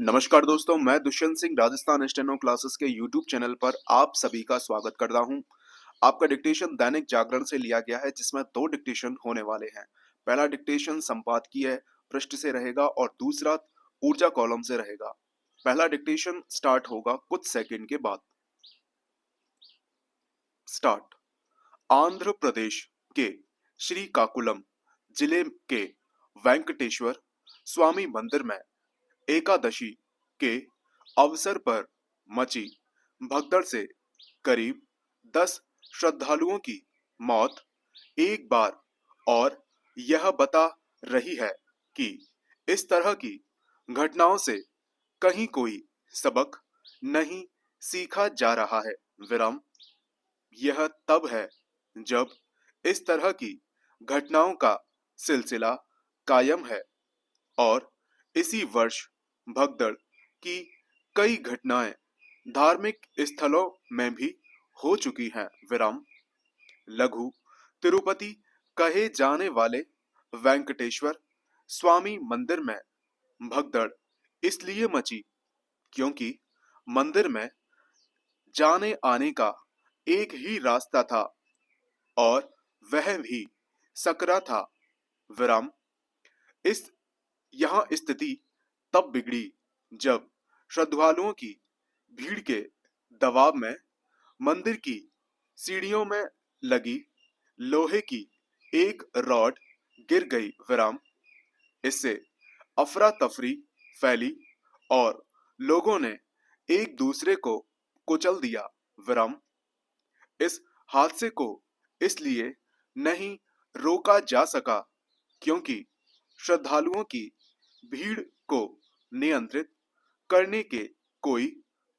नमस्कार दोस्तों, मैं दुष्यंत सिंह राजस्थान स्टेनो क्लासेस के यूट्यूब चैनल पर आप सभी का स्वागत करता हूं। आपका डिक्टेशन दैनिक जागरण से लिया गया है, जिसमें दो डिक्टेशन होने वाले हैं। पहला डिक्टेशन संपादकीय पृष्ठ से रहेगा और दूसरा ऊर्जा कॉलम से रहेगा। पहला डिक्टेशन स्टार्ट होगा कुछ सेकंड के बाद। स्टार्ट। आंध्र प्रदेश के श्रीकाकुलम जिले के वेंकटेश्वर स्वामी मंदिर में एकादशी के अवसर पर मची भगदड़ से करीब 10 श्रद्धालुओं की मौत एक बार और यह बता रही है कि इस तरह की घटनाओं से कहीं कोई सबक नहीं सीखा जा रहा है। विराम। यह तब है जब इस तरह की घटनाओं का सिलसिला कायम है और इसी वर्ष भगदड़ की कई घटनाएं धार्मिक स्थलों में भी हो चुकी हैं। विराम। लघु तिरुपति कहे जाने वाले वेंकटेश्वर स्वामी मंदिर में भगदड़ इसलिए मची क्योंकि मंदिर में जाने आने का एक ही रास्ता था और वह भी सकरा था। विराम। इस यहाँ स्थिति तब बिगड़ी जब श्रद्धालुओं की भीड़ के दबाव में मंदिर की सीढ़ियों में लगी लोहे की एक रॉड गिर गई। विराम। इससे अफरा तफरी फैली और लोगों ने एक दूसरे को कुचल दिया। विराम। इस हादसे को इसलिए नहीं रोका जा सका क्योंकि श्रद्धालुओं की भीड़ को नियंत्रित करने के कोई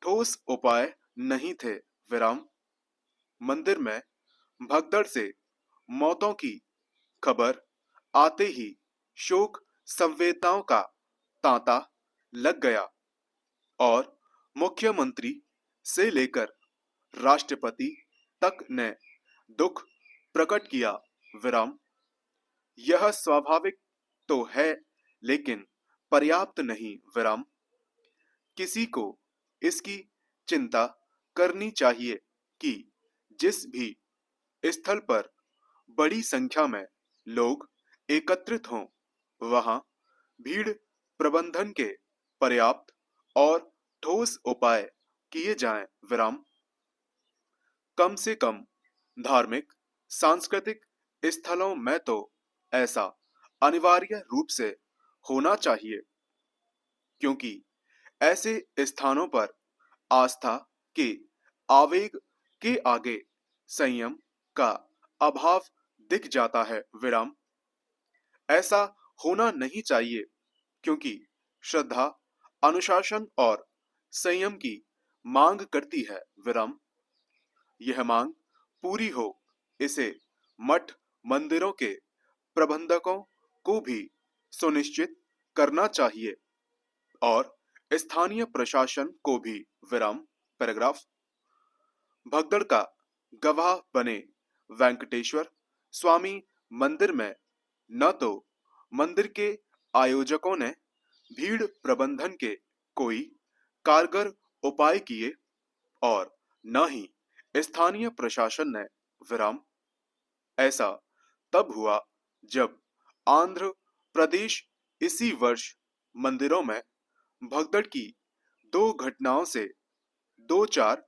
ठोस उपाय नहीं थे। विराम। मंदिर में भगदड़ से मौतों की खबर आते ही शोक संवेदनाओं का तांता लग गया और मुख्यमंत्री से लेकर राष्ट्रपति तक ने दुख प्रकट किया। विराम। यह स्वाभाविक तो है लेकिन पर्याप्त नहीं। विराम। किसी को इसकी चिंता करनी चाहिए कि जिस भी स्थल पर बड़ी संख्या में लोग एकत्रित हों वहां भीड़ प्रबंधन के पर्याप्त और ठोस उपाय किए जाएं। विराम। कम से कम धार्मिक सांस्कृतिक स्थलों में तो ऐसा अनिवार्य रूप से होना चाहिए क्योंकि ऐसे स्थानों पर आस्था के आवेग के आगे संयम का अभाव दिख जाता है। विराम। ऐसा होना नहीं चाहिए क्योंकि श्रद्धा अनुशासन और संयम की मांग करती है। विराम। यह मांग पूरी हो इसे मठ मंदिरों के प्रबंधकों को भी सुनिश्चित करना चाहिए और स्थानीय प्रशासन को भी। विराम। पैराग्राफ। भगदड़ का गवाह बने वेंकटेश्वर स्वामी मंदिर में न तो मंदिर के आयोजकों ने भीड़ प्रबंधन के कोई कारगर उपाय किए और न ही स्थानीय प्रशासन ने। विराम। ऐसा तब हुआ जब आंध्र प्रदेश इसी वर्ष मंदिरों में भगदड़ की दो घटनाओं से दो चार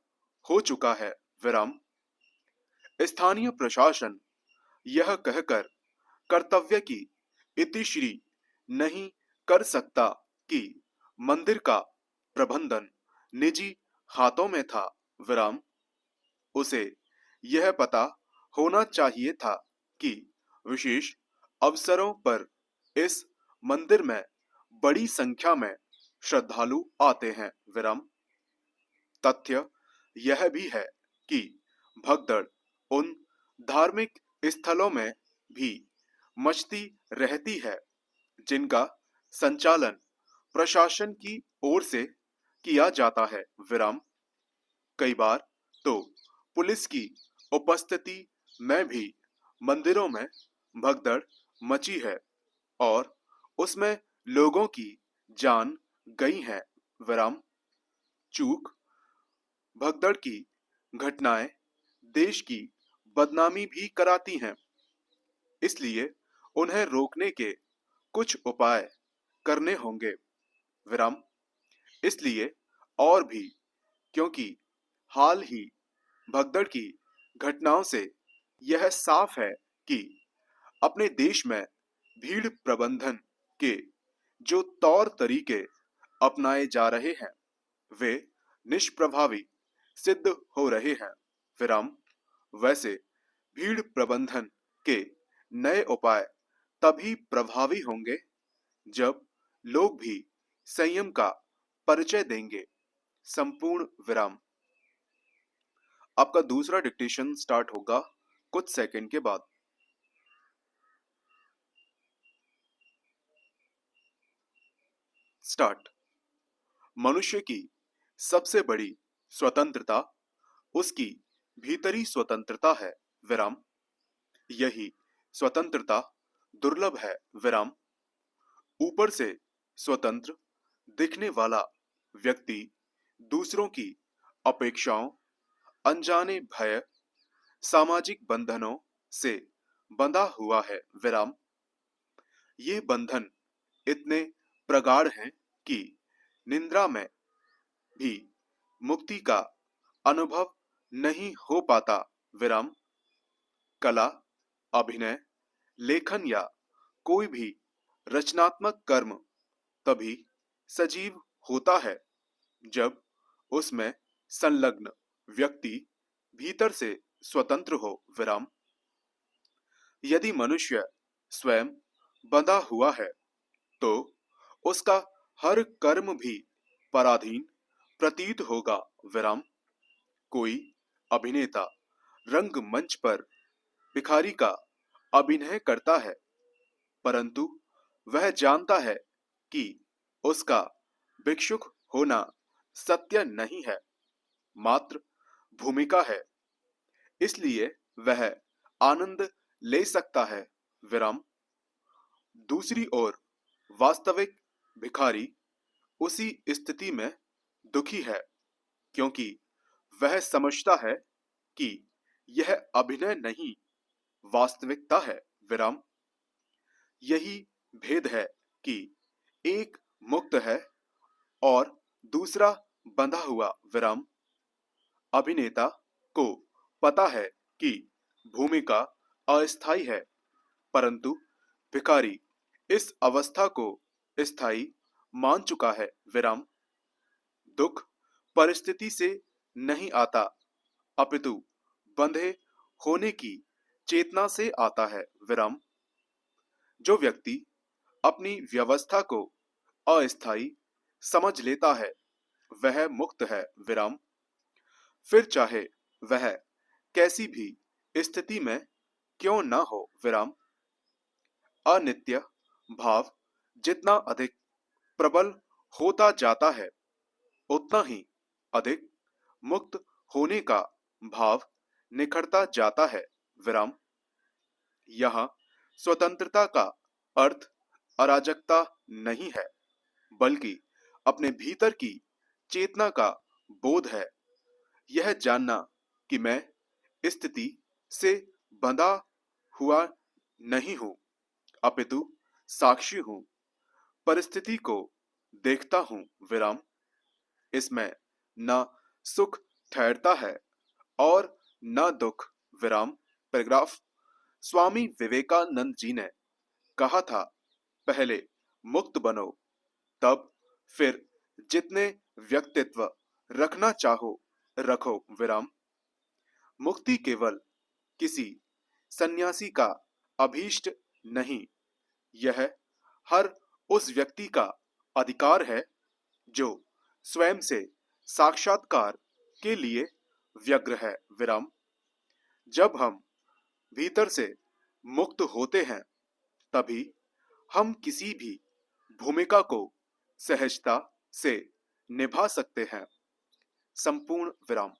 हो चुका है। विराम। स्थानीय प्रशासन यह कहकर कर्तव्य की इतिश्री नहीं कर सकता कि मंदिर का प्रबंधन निजी हाथों में था। विराम। उसे यह पता होना चाहिए था कि विशेष अवसरों पर इस मंदिर में बड़ी संख्या में श्रद्धालु आते हैं। विराम। तथ्य यह भी है कि भगदड़ उन धार्मिक स्थलों में भी मचती रहती है जिनका संचालन प्रशासन की ओर से किया जाता है। विराम। कई बार तो पुलिस की उपस्थिति में भी मंदिरों में भगदड़ मची है और उसमें लोगों की जान गई है। विराम चूक भगदड़ की घटनाएं देश की बदनामी भी कराती हैं, इसलिए उन्हें रोकने के कुछ उपाय करने होंगे। विराम इसलिए और भी क्योंकि हाल ही भगदड़ की घटनाओं से यह साफ है कि अपने देश में भीड़ प्रबंधन के जो तौर तरीके अपनाए जा रहे हैं वे निष्प्रभावी सिद्ध हो रहे हैं। विराम वैसे भीड़ प्रबंधन के नए उपाय तभी प्रभावी होंगे जब लोग भी संयम का परिचय देंगे। संपूर्ण विराम। आपका दूसरा डिक्टेशन स्टार्ट होगा कुछ सेकंड के बाद। स्टार्ट। मनुष्य की सबसे बड़ी स्वतंत्रता उसकी भीतरी स्वतंत्रता है। विराम यही स्वतंत्रता दुर्लभ है। विराम ऊपर से स्वतंत्र दिखने वाला व्यक्ति दूसरों की अपेक्षाओं, अनजाने भय, सामाजिक बंधनों से बंधा हुआ है। विराम ये बंधन इतने प्रगाढ़ हैं कि निद्रा में भी मुक्ति का अनुभव नहीं हो पाता। विराम कला, अभिनय, लेखन या कोई भी रचनात्मक कर्म तभी सजीव होता है जब उसमें संलग्न व्यक्ति भीतर से स्वतंत्र हो। विराम यदि मनुष्य स्वयं बंधा हुआ है तो उसका हर कर्म भी पराधीन प्रतीत होगा। विराम कोई अभिनेता रंगमंच पर भिखारी का अभिनय करता है, परंतु वह जानता है कि उसका भिक्षुक होना सत्य नहीं है, मात्र भूमिका है, इसलिए वह आनंद ले सकता है। विराम दूसरी ओर वास्तविक भिखारी उसी स्थिति में दुखी है क्योंकि वह समझता है कि यह अभिनय नहीं वास्तविकता है। विराम यही भेद है कि एक मुक्त है और दूसरा बंधा हुआ। विराम अभिनेता को पता है कि भूमिका अस्थायी है, परंतु भिखारी इस अवस्था को स्थायी मान चुका है। विराम दुख परिस्थिति से नहीं आता, अपितु बंधे होने की चेतना से आता है। विराम जो व्यक्ति अपनी व्यवस्था को अस्थायी समझ लेता है वह मुक्त है। विराम फिर चाहे वह कैसी भी स्थिति में क्यों न हो। विराम अनित्य भाव जितना अधिक प्रबल होता जाता है उतना ही अधिक मुक्त होने का भाव निखरता जाता है। विराम यहाँ स्वतंत्रता का अर्थ अराजकता नहीं है, बल्कि अपने भीतर की चेतना का बोध है। यह जानना कि मैं स्थिति से बंधा हुआ नहीं हूं, अपितु साक्षी हूं, परिस्थिति को देखता हूं। विराम इसमें न सुख ठहरता है और न दुख। विराम पैराग्राफ स्वामी विवेकानंद जी ने कहा था, पहले मुक्त बनो, तब फिर जितने व्यक्तित्व रखना चाहो रखो। विराम मुक्ति केवल किसी सन्यासी का अभीष्ट नहीं, यह हर उस व्यक्ति का अधिकार है जो स्वयं से साक्षात्कार के लिए व्यग्र है। विराम जब हम भीतर से मुक्त होते हैं तभी हम किसी भी भूमिका को सहजता से निभा सकते हैं। संपूर्ण विराम।